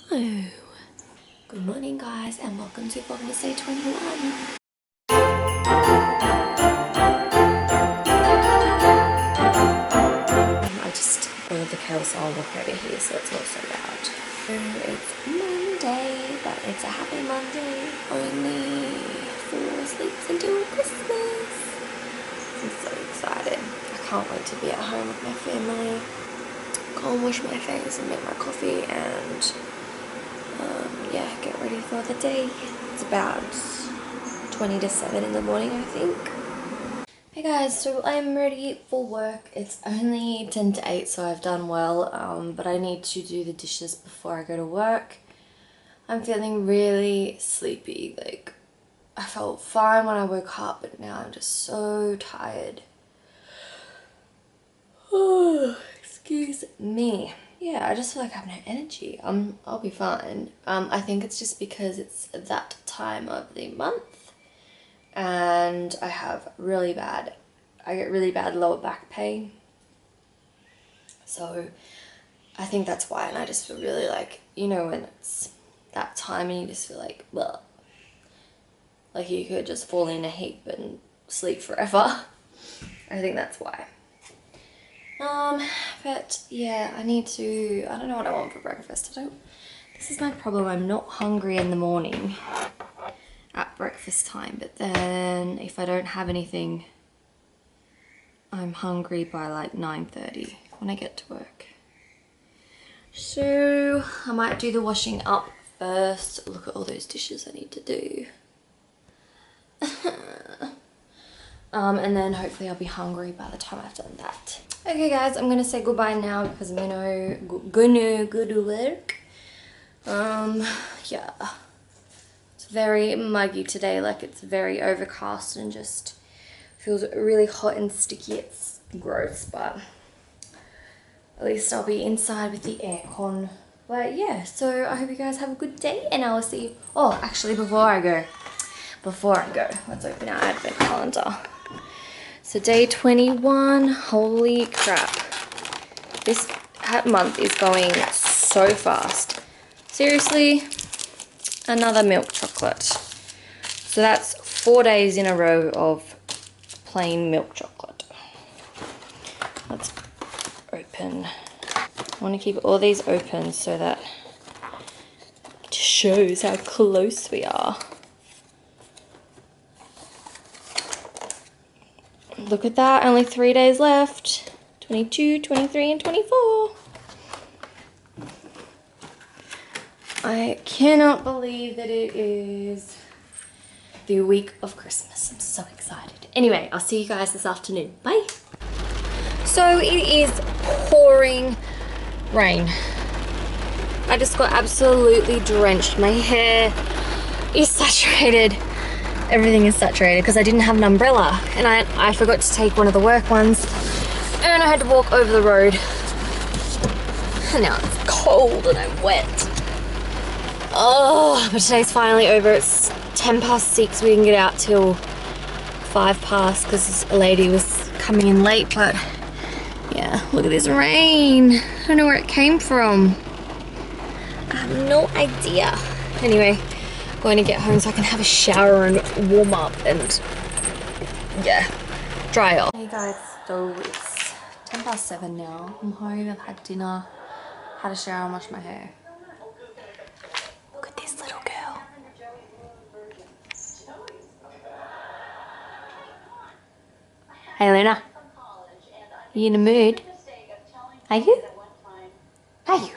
Hello. Good morning guys and welcome to VLOGMAS Day 21. I just ordered the kettle so I'll walk over here so it's not so loud. So it's Monday, but it's a happy Monday. Only 4 sleeps until Christmas. I'm so excited. I can't wait to be at home with my family. Go and wash my face and make my coffee and yeah, get ready for the day. It's about 20 to 7 in the morning, I think. Hey guys, so I'm ready for work. It's only 10 to 8, so I've done well, but I need to do the dishes before I go to work. I'm feeling really sleepy. Like, I felt fine when I woke up, but now I'm just so tired. Oh, excuse me. Yeah, I just feel like I have no energy. I'll be fine. I think it's just because it's that time of the month and I get really bad lower back pain. So I think that's why, and I just feel really like, you know, when it's that time and you just feel like, well, like you could just fall in a heap and sleep forever. I think that's why. But yeah, I don't know what I want for breakfast. This is my problem, I'm not hungry in the morning at breakfast time, but then if I don't have anything, I'm hungry by like 9:30 when I get to work. So I might do the washing up first. Look at all those dishes I need to do. And then hopefully I'll be hungry by the time I've done that. Okay guys, I'm gonna say goodbye now because I'm gonna go to work. Yeah. It's very muggy today, like it's very overcast and just feels really hot and sticky. It's gross, but at least I'll be inside with the aircon. But yeah, so I hope you guys have a good day and I will see you. Oh, actually before I go, let's open our advent calendar. So day 21, holy crap. This month is going so fast. Seriously, another milk chocolate. So that's 4 days in a row of plain milk chocolate. Let's open. I want to keep all these open so that it shows how close we are. Look at that, only 3 days left. 22, 23, and 24. I cannot believe that it is the week of Christmas. I'm so excited. Anyway, I'll see you guys this afternoon. Bye. So it is pouring rain. I just got absolutely drenched. My hair is saturated. Everything is saturated because I didn't have an umbrella and I forgot to take one of the work ones and I had to walk over the road and now it's cold and I'm wet. Oh, but today's finally over. It's 6:10. We didn't get out till 5 past because a lady was coming in late, but yeah, look at this rain. I don't know where it came from. I have no idea. Anyway, going to get home so I can have a shower and warm up and yeah, dry off. Hey guys, so it's 7:10 now. I'm home, I've had dinner, had a shower and washed my hair. Look at this little girl. Hey Luna, you in a mood? Are you? Are you?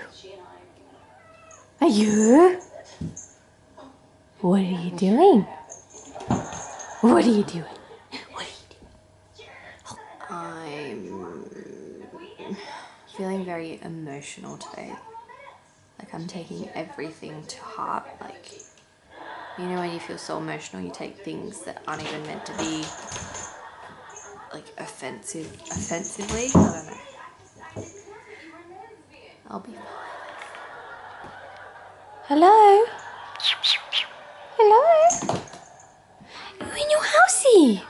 Are you? What are you doing? What are you doing? What are you doing? I'm feeling very emotional today. Like I'm taking everything to heart. Like, you know when you feel so emotional, you take things that aren't even meant to be like offensively? I don't know. I'll be fine. Hello? Hello? You're in your housey.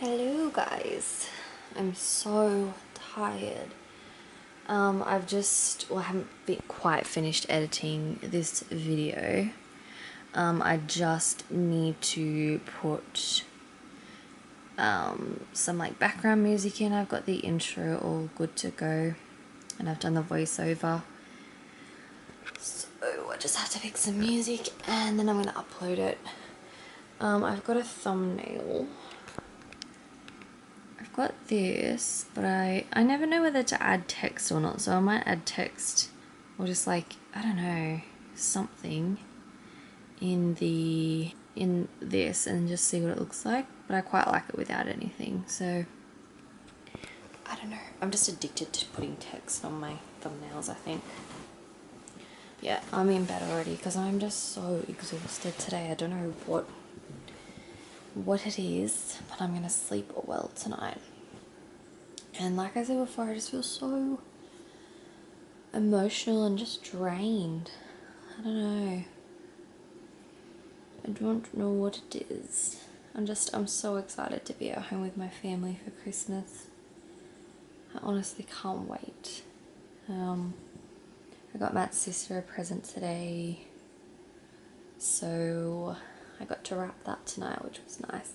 Hello guys, I'm so tired. Well, I haven't quite finished editing this video. I just need to put some like background music in. I've got the intro all good to go and I've done the voiceover. So I just have to pick some music and then I'm going to upload it. I've got a thumbnail. I've got this, but I never know whether to add text or not, so I might add text or just like, I don't know, something in this and just see what it looks like, but I quite like it without anything, so I don't know. I'm just addicted to putting text on my thumbnails, I think. Yeah, I'm in bed already because I'm just so exhausted today. I don't know what it is, but I'm gonna sleep well tonight. And like I said before, I just feel so emotional and just drained. I don't know. I don't know what it is. I'm so excited to be at home with my family for Christmas. I honestly can't wait. I got Matt's sister a present today, so I got to wrap that tonight, which was nice.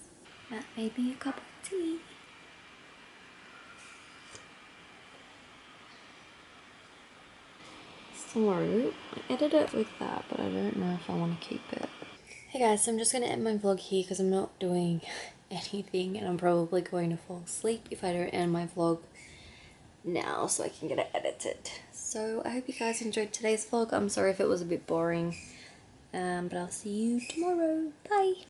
Matt made me a cup of tea. So I edited it with that, but I don't know if I want to keep it. Hey guys, so I'm just going to end my vlog here because I'm not doing anything and I'm probably going to fall asleep if I don't end my vlog now so I can get it edited. So I hope you guys enjoyed today's vlog. I'm sorry if it was a bit boring, but I'll see you tomorrow. Bye!